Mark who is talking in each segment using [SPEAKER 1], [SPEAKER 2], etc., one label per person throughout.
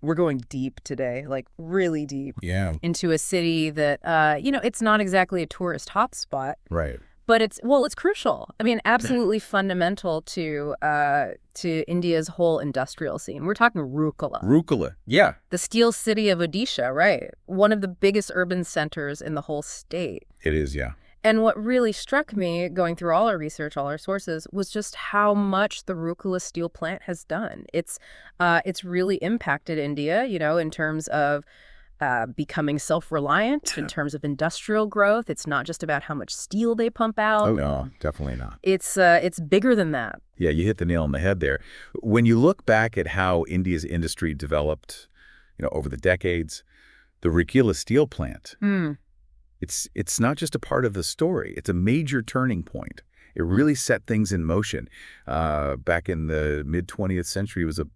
[SPEAKER 1] We're going deep today, like really deep,
[SPEAKER 2] Yeah,
[SPEAKER 1] into a city that, it's not exactly a tourist hotspot,
[SPEAKER 2] right.
[SPEAKER 1] but it's crucial. I mean, absolutely fundamental to India's whole industrial scene. We're talking Rourkela,
[SPEAKER 2] Rourkela. Yeah,
[SPEAKER 1] the steel city of Odisha, right? One of the biggest urban centers in the whole state.
[SPEAKER 2] it is, yeah.
[SPEAKER 1] And what really struck me going through all our research, all our sources, was just how much the Rourkela steel plant has done. It's really impacted India, in terms of becoming self-reliant, in terms of industrial growth. It's not just about how much steel they pump out.
[SPEAKER 2] Oh, no, definitely not.
[SPEAKER 1] It's bigger than that.
[SPEAKER 2] Yeah, you hit the nail on the head there. When you look back at how India's industry developed, over the decades, the Rourkela steel plant,
[SPEAKER 1] Hmm.
[SPEAKER 2] it's not just a part of the story. It's a major turning point. It really set things in motion. Back in the mid-20th century, it was a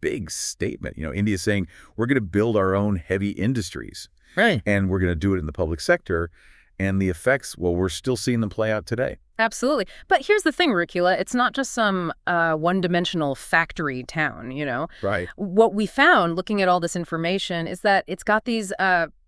[SPEAKER 2] big statement. India's saying, we're going to build our own heavy industries.
[SPEAKER 1] Right.
[SPEAKER 2] And we're going to do it in the public sector. And the effects, well, we're still seeing them play out today.
[SPEAKER 1] Absolutely. But here's the thing, Rourkela, it's not just some one-dimensional factory town,
[SPEAKER 2] Right.
[SPEAKER 1] What we found looking at all this information is that it's got these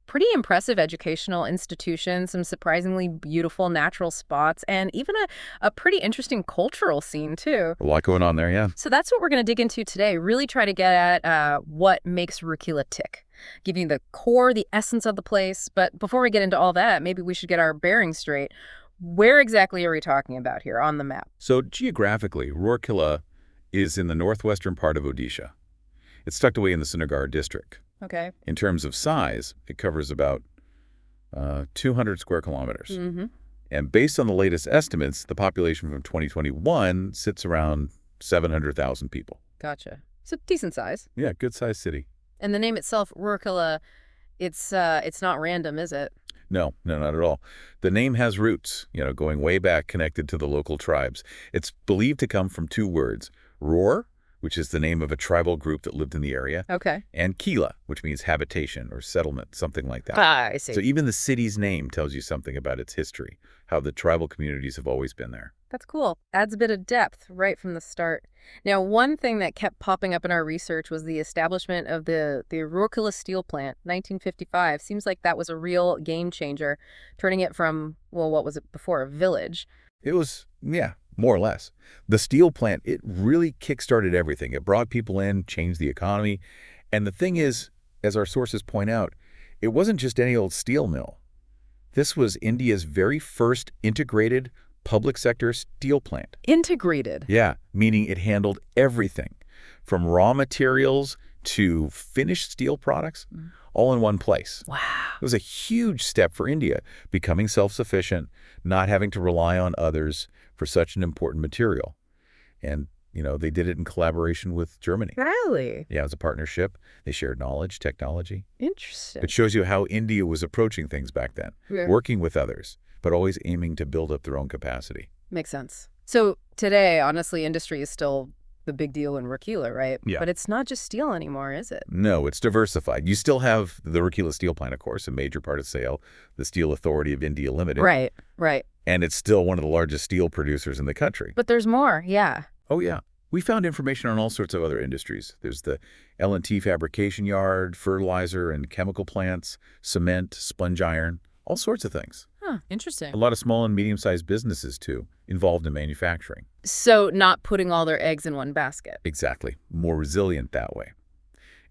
[SPEAKER 1] pretty impressive educational institutions, some surprisingly beautiful natural spots, and even a pretty interesting cultural scene, too.
[SPEAKER 2] A lot going on there, yeah.
[SPEAKER 1] So that's what we're going to dig into today, really try to get at what makes Rourkela tick, giving the core, the essence of the place. But before we get into all that, maybe we should get our bearings straight. Where exactly are we talking about here on the map?
[SPEAKER 2] So geographically, Rourkela is in the northwestern part of Odisha. It's tucked away in the Srinagar district.
[SPEAKER 1] Okay.
[SPEAKER 2] In terms of size, it covers about 200 square kilometers.
[SPEAKER 1] Mm-hmm.
[SPEAKER 2] And based on the latest estimates, the population from 2021 sits around 700,000 people.
[SPEAKER 1] Gotcha. It's a decent size.
[SPEAKER 2] Yeah, good-sized city.
[SPEAKER 1] And the name itself, Rourkela, it's not random, is it?
[SPEAKER 2] No, not at all. The name has roots, going way back, connected to the local tribes. It's believed to come from two words, Rour, which is the name of a tribal group that lived in the area,
[SPEAKER 1] Okay.
[SPEAKER 2] and Kela, which means habitation or settlement, something like that.
[SPEAKER 1] Ah, I see.
[SPEAKER 2] So even the city's name tells you something about its history, how the tribal communities have always been there.
[SPEAKER 1] That's cool. Adds a bit of depth right from the start. Now, one thing that kept popping up in our research was the establishment of the Rourkela steel plant, 1955. Seems like that was a real game changer, turning it from, well, what was it before, a village?
[SPEAKER 2] It was, yeah, more or less. The steel plant, it really kick-started everything. It brought people in, changed the economy. And the thing is, as our sources point out, it wasn't just any old steel mill. This was India's very first integrated public sector steel plant.
[SPEAKER 1] Integrated.
[SPEAKER 2] Yeah, meaning it handled everything from raw materials to finished steel products, all in one place.
[SPEAKER 1] Wow.
[SPEAKER 2] It was a huge step for India, becoming self-sufficient, not having to rely on others for such an important material. And, they did it in collaboration with Germany.
[SPEAKER 1] Really?
[SPEAKER 2] Yeah, it was a partnership. They shared knowledge, technology.
[SPEAKER 1] Interesting.
[SPEAKER 2] It shows you how India was approaching things back then,
[SPEAKER 1] Yeah.
[SPEAKER 2] working with others, but always aiming to build up their own capacity.
[SPEAKER 1] Makes sense. So today, honestly, industry is still the big deal in Rourkela, right?
[SPEAKER 2] Yeah.
[SPEAKER 1] But it's not just steel anymore, is it?
[SPEAKER 2] No, it's diversified. You still have the Rourkela Steel Plant, of course, a major part of SAIL, the Steel Authority of India Limited.
[SPEAKER 1] Right, right.
[SPEAKER 2] And it's still one of the largest steel producers in the country.
[SPEAKER 1] But there's more, yeah.
[SPEAKER 2] Oh, yeah. We found information on all sorts of other industries. There's the L&T fabrication yard, fertilizer and chemical plants, cement, sponge iron, all sorts of things.
[SPEAKER 1] Huh, interesting.
[SPEAKER 2] A lot of small and medium-sized businesses, too, involved in manufacturing.
[SPEAKER 1] So not putting all their eggs in one basket.
[SPEAKER 2] Exactly. More resilient that way.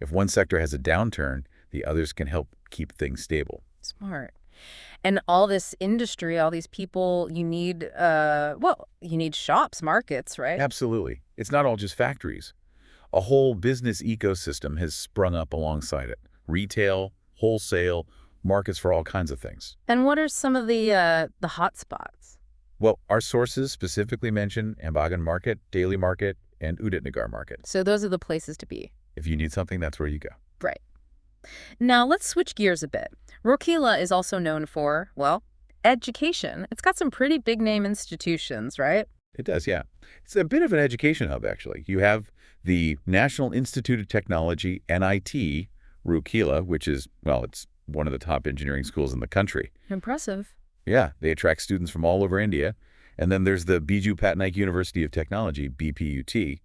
[SPEAKER 2] If one sector has a downturn, the others can help keep things stable.
[SPEAKER 1] Smart. And all this industry, all these people, you need, you need shops, markets, right?
[SPEAKER 2] Absolutely. It's not all just factories. A whole business ecosystem has sprung up alongside it. Retail, wholesale, markets for all kinds of things.
[SPEAKER 1] And what are some of the hot spots?
[SPEAKER 2] Well, our sources specifically mention Ambagan Market, Daily Market, and Uditnagar Market.
[SPEAKER 1] So those are the places to be.
[SPEAKER 2] If you need something, that's where you go.
[SPEAKER 1] Right. Now let's switch gears a bit. Rourkela is also known for, well, education. It's got some pretty big name institutions, right?
[SPEAKER 2] It does, yeah. It's a bit of an education hub, actually. You have the National Institute of Technology, NIT, Rourkela, which is, well, it's one of the top engineering schools in the country.
[SPEAKER 1] Impressive.
[SPEAKER 2] Yeah, they attract students from all over India. And then there's the Biju Patnaik University of Technology, BPUT.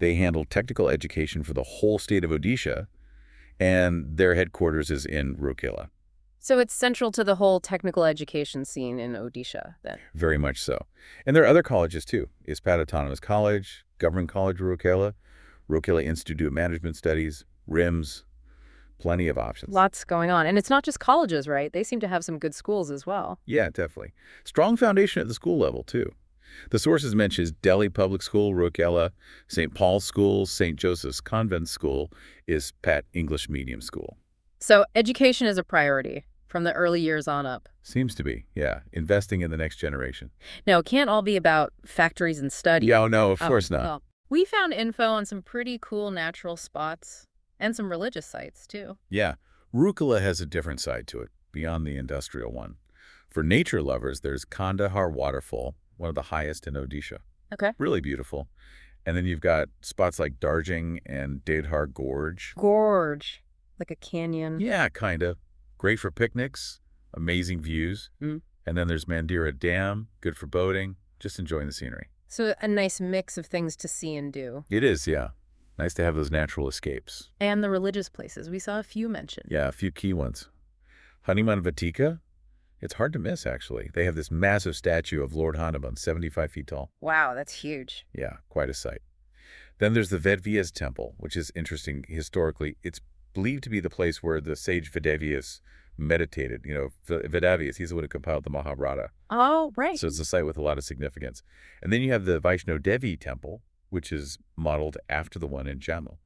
[SPEAKER 2] They handle technical education for the whole state of Odisha. and their headquarters is in Rourkela.
[SPEAKER 1] So it's central to the whole technical education scene in Odisha, then.
[SPEAKER 2] Very much so. And there are other colleges, too. ISPAT Autonomous College, Government College Rourkela, Rourkela Institute of Management Studies, RIMS, plenty of options.
[SPEAKER 1] Lots going on. And it's not just colleges, right? They seem to have some good schools as well.
[SPEAKER 2] Yeah, definitely. Strong foundation at the school level, too. The sources mention Delhi Public School, Rourkela, St. Paul's School, St. Joseph's Convent School, ISPAT English Medium School.
[SPEAKER 1] So education is a priority from the early years on up.
[SPEAKER 2] Seems to be, yeah. Investing in the next generation.
[SPEAKER 1] Now, it can't all be about factories and study.
[SPEAKER 2] Yeah, oh, no, of course not.
[SPEAKER 1] Well, we found info on some pretty cool natural spots and some religious sites, too.
[SPEAKER 2] Yeah, Rourkela has a different side to it, beyond the industrial one. For nature lovers, there's Kandahar Waterfall, one of the highest in Odisha.
[SPEAKER 1] Okay.
[SPEAKER 2] Really beautiful. And then you've got spots like Darjeeling and Dedhar Gorge.
[SPEAKER 1] Gorge, like a canyon.
[SPEAKER 2] Yeah, kind of. Great for picnics, amazing views.
[SPEAKER 1] Mm.
[SPEAKER 2] And then there's Mandira Dam, good for boating, just enjoying the scenery.
[SPEAKER 1] So a nice mix of things to see and do.
[SPEAKER 2] It is, yeah. Nice to have those natural escapes.
[SPEAKER 1] And the religious places. We saw a few mentioned.
[SPEAKER 2] Yeah, a few key ones. Hanuman Vatika, it's hard to miss, actually. They have this massive statue of Lord Hanuman, 75 feet tall.
[SPEAKER 1] Wow, that's huge.
[SPEAKER 2] Yeah, quite a sight. Then there's the Vedvyas temple, which is interesting historically. It's believed to be the place where the sage Vedavyas meditated. You know, Vedavyas, he's the one who compiled the Mahabharata.
[SPEAKER 1] Oh, right.
[SPEAKER 2] So it's a site with a lot of significance. And then you have the Vaishno Devi temple, which is modeled after the one in Jammu.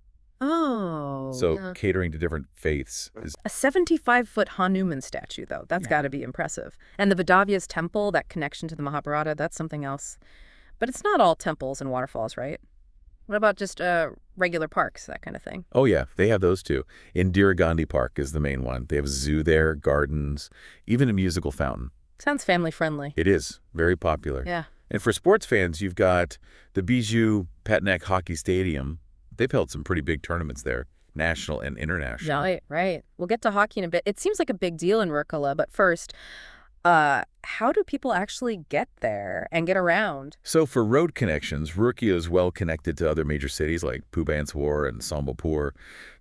[SPEAKER 1] Oh.
[SPEAKER 2] So
[SPEAKER 1] yeah.
[SPEAKER 2] catering to different faiths is...
[SPEAKER 1] A 75-foot Hanuman statue, though. That's got to be impressive. And the Vedavyas temple, that connection to the Mahabharata, that's something else. But it's not all temples and waterfalls, right? What about just regular parks, that kind of thing?
[SPEAKER 2] Oh, yeah, they have those too. Indira Gandhi Park is the main one. They have a zoo there, gardens, even a musical fountain.
[SPEAKER 1] Sounds family-friendly.
[SPEAKER 2] It is. Very popular.
[SPEAKER 1] Yeah.
[SPEAKER 2] And for sports fans, you've got the Bijou Patnaik Hockey Stadium. They've held some pretty big tournaments there, national and international.
[SPEAKER 1] Right, right. We'll get to hockey in a bit. It seems like a big deal in Rourkela, but first, how do people actually get there and get around?
[SPEAKER 2] So for road connections, Rourkela is well connected to other major cities like Bhubaneswar and Sambapur.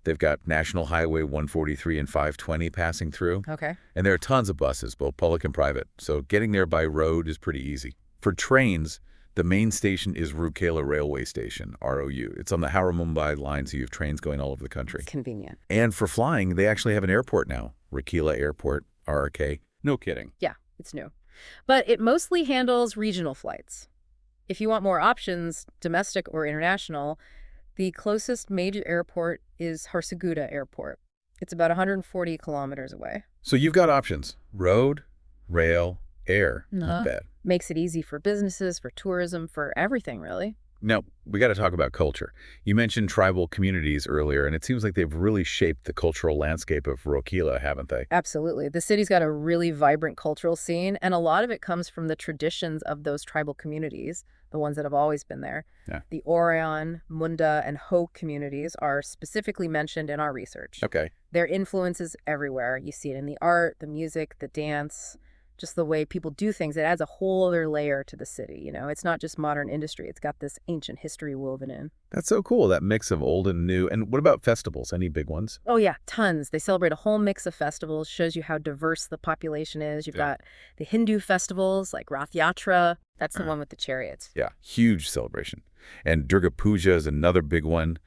[SPEAKER 2] They've got National Highway 143 and 520 passing through.
[SPEAKER 1] Okay.
[SPEAKER 2] And there are tons of buses, both public and private. So getting there by road is pretty easy. For trains, the main station is Rourkela Railway Station, ROU. It's on the Howrah-Mumbai line, so you have trains going all over the country.
[SPEAKER 1] It's convenient.
[SPEAKER 2] And for flying, they actually have an airport now, Rourkela Airport, RRK. No kidding.
[SPEAKER 1] Yeah, it's new. But it mostly handles regional flights. If you want more options, domestic or international, the closest major airport is Harsuguda Airport. It's about 140 kilometers away.
[SPEAKER 2] So you've got options. Road, rail, air. Not bad.
[SPEAKER 1] Makes it easy for businesses, for tourism, for everything, really.
[SPEAKER 2] Now, we got to talk about culture. You mentioned tribal communities earlier, and it seems like they've really shaped the cultural landscape of Rourkela, haven't they?
[SPEAKER 1] Absolutely. The city's got a really vibrant cultural scene, and a lot of it comes from the traditions of those tribal communities, the ones that have always been there.
[SPEAKER 2] Yeah.
[SPEAKER 1] The Oraon, Munda, and Ho communities are specifically mentioned in our research.
[SPEAKER 2] Okay.
[SPEAKER 1] Their influence is everywhere. You see it in the art, the music, the dance, just the way people do things. It adds a whole other layer to the city, you know? It's not just modern industry. It's got this ancient history woven in.
[SPEAKER 2] That's so cool, that mix of old and new. And what about festivals? Any big ones?
[SPEAKER 1] Oh, yeah, tons. They celebrate a whole mix of festivals, shows you how diverse the population is. You've got the Hindu festivals like Rath Yatra. That's the one with the chariots.
[SPEAKER 2] Yeah, huge celebration. And Durga Puja is another big one.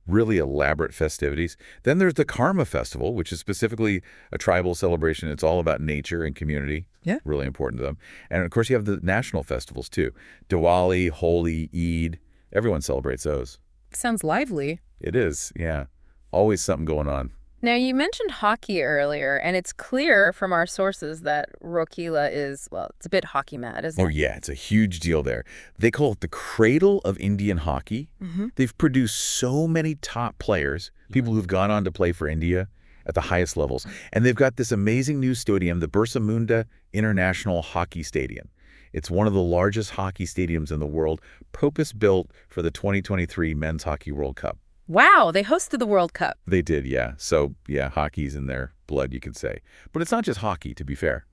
[SPEAKER 2] Really elaborate festivities. Then there's the Karma Festival, which is specifically a tribal celebration. It's all about nature and community. Yeah. Really important to them. And of course, you have the national festivals too. Diwali, Holi, Eid. Everyone celebrates those.
[SPEAKER 1] Sounds lively.
[SPEAKER 2] It is, yeah. Always something going on.
[SPEAKER 1] Now, you mentioned hockey earlier, and it's clear from our sources that Rourkela is, well, it's a bit hockey mad, isn't it?
[SPEAKER 2] Oh, yeah, it's a huge deal there. They call it the cradle of Indian hockey. They've produced so many top players, people who've gone on to play for India at the highest levels. And they've got this amazing new stadium, the Birsa Munda International Hockey Stadium. It's one of the largest hockey stadiums in the world, purpose-built for the 2023 Men's Hockey World Cup.
[SPEAKER 1] Wow, they hosted the World Cup.
[SPEAKER 2] They did, yeah. So, yeah, hockey's in their blood, you could say. But it's not just hockey, to be fair.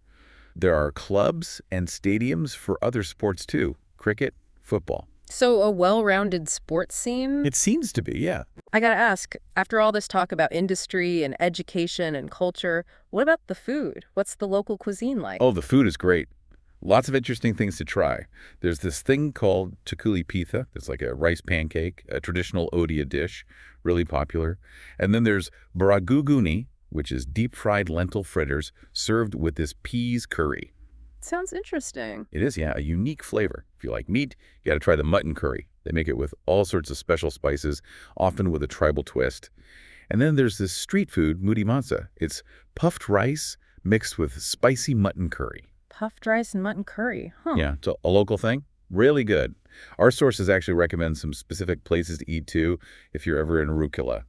[SPEAKER 2] There are clubs and stadiums for other sports, too. Cricket, football.
[SPEAKER 1] So a well-rounded sports scene?
[SPEAKER 2] It seems to be, yeah.
[SPEAKER 1] I gotta ask, after all this talk about industry and education and culture, what about the food? What's the local cuisine like?
[SPEAKER 2] Oh, the food is great. Lots of interesting things to try. There's this thing called chakuli pitha. It's like a rice pancake, a traditional Odia dish, really popular. And then there's baraguguni, which is deep-fried lentil fritters served with this peas curry.
[SPEAKER 1] Sounds interesting.
[SPEAKER 2] It is, yeah, a unique flavor. If you like meat, you got to try the mutton curry. They make it with all sorts of special spices, often with a tribal twist. And then there's this street food, mudi mansa. It's puffed rice mixed with spicy mutton curry.
[SPEAKER 1] Puffed rice and mutton curry. Huh.
[SPEAKER 2] Yeah, it's a local thing. Really good. Our sources actually recommend some specific places to eat too if you're ever in Rourkela.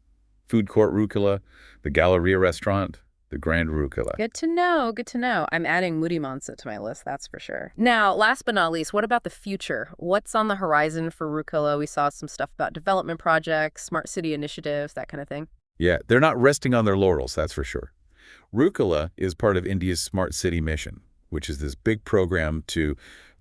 [SPEAKER 2] Food Court Rourkela, the Galleria restaurant, the Grand Rourkela.
[SPEAKER 1] Good to know. Good to know. I'm adding Moody Mansa to my list, that's for sure. Now, last but not least, what about the future? What's on the horizon for Rourkela? We saw some stuff about development projects, smart city initiatives, that kind of thing.
[SPEAKER 2] Yeah, they're not resting on their laurels, that's for sure. Rourkela is part of India's Smart City Mission, which is this big program to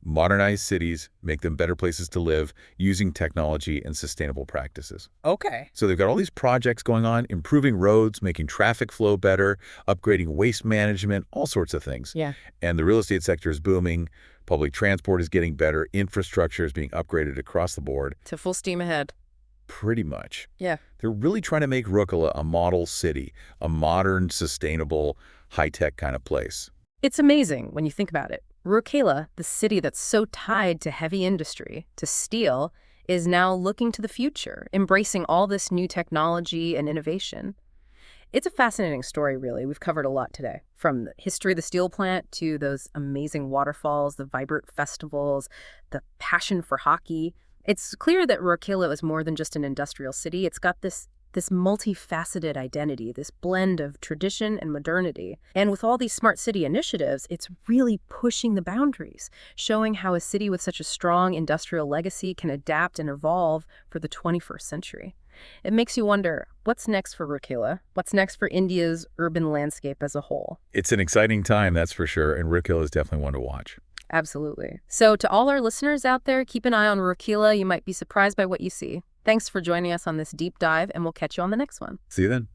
[SPEAKER 2] modernize cities, make them better places to live using technology and sustainable practices.
[SPEAKER 1] Okay.
[SPEAKER 2] So they've got all these projects going on, improving roads, making traffic flow better, upgrading waste management, all sorts of things.
[SPEAKER 1] Yeah.
[SPEAKER 2] And the real estate sector is booming. Public transport is getting better. Infrastructure is being upgraded across the board.
[SPEAKER 1] To full steam ahead.
[SPEAKER 2] Pretty much.
[SPEAKER 1] Yeah.
[SPEAKER 2] They're really trying to make Rourkela a model city, a modern, sustainable, high-tech kind of place.
[SPEAKER 1] It's amazing when you think about it. Rourkela, the city that's so tied to heavy industry, to steel, is now looking to the future, embracing all this new technology and innovation. It's a fascinating story, really. We've covered a lot today, from the history of the steel plant to those amazing waterfalls, the vibrant festivals, the passion for hockey. It's clear that Rourkela is more than just an industrial city. It's got this multifaceted identity, this blend of tradition and modernity. And with all these smart city initiatives, it's really pushing the boundaries, showing how a city with such a strong industrial legacy can adapt and evolve for the 21st century. It makes you wonder, what's next for Rourkela? What's next for India's urban landscape as a whole?
[SPEAKER 2] It's an exciting time, that's for sure, and Rourkela is definitely one to watch.
[SPEAKER 1] Absolutely. So to all our listeners out there, keep an eye on Rourkela. You might be surprised by what you see. Thanks for joining us on this deep dive, and we'll catch you on the next one.
[SPEAKER 2] See you then.